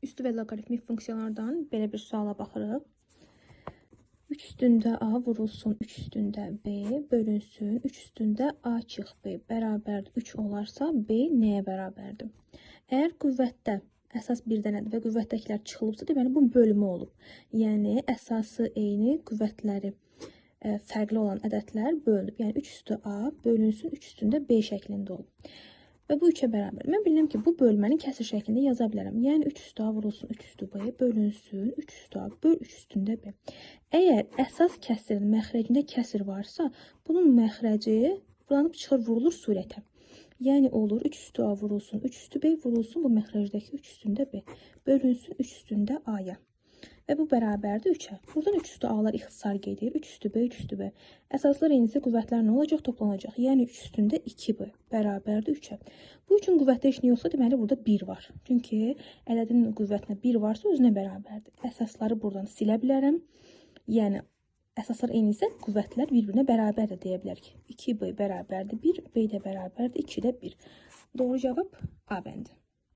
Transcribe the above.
Üstü və loqaritmik funksiyalardan belə bir suala baxırıq. 3 üstündə A vurulsun 3 üstündə B bölünsün 3 üstündə A çıx B bərabərdir 3 olarsa B nəyə bərabərdir? Əgər qüvvətdə əsas bir dənədir və qüvvətdəkilər çıxılıbsa, deməli bu bölümü olub. Yəni əsası eyni, qüvvətləri fərqli olan ədədlər bölünüb. Yəni 3 üstü A bölünsün 3 üstündə B şəklində olub. Və bu 3-ə bərabər. Mən bilirəm ki, bu bölməni kəsir şəklində yaza bilərəm. Yəni 3 üstü A vurulsun 3 üstü B bölünsün 3 üstü A böl 3 üstündə B. Əgər əsas kəsirin məxrəcində kəsir varsa, bunun məxrəci bulanıb çıxır, vurulur surətə. Yəni olur 3 üstü A vurulsun 3 üstü B vurulsun bu məxrəcdəki 3 üstündə B bölünsün 3 üstündə A-ya. Və bu bərabərdir 3-ə. Buradan 3 üstü A-lar ixtisar gedir. 3 üstü B, 3 üstü B. Əsaslar eynisə qüvvətlər nə olacaq? Toplanacaq. Yəni 3 üstündə 2B bərabərdir 3-ə. Bu üçün qüvvətdə heç nə yoxsa, deməli burada 1 var. Çünki ədədin qüvvətinə 1 varsa özünə bərabərdir. Əsasları buradan silə bilərəm. Yəni əsaslar eynisə qüvvətlər bir-birinə bərabərdir deyə bilərik. 2B bərabərdir 1, B də bərabərdir 2 də 1. Doğru cavab A bəndi.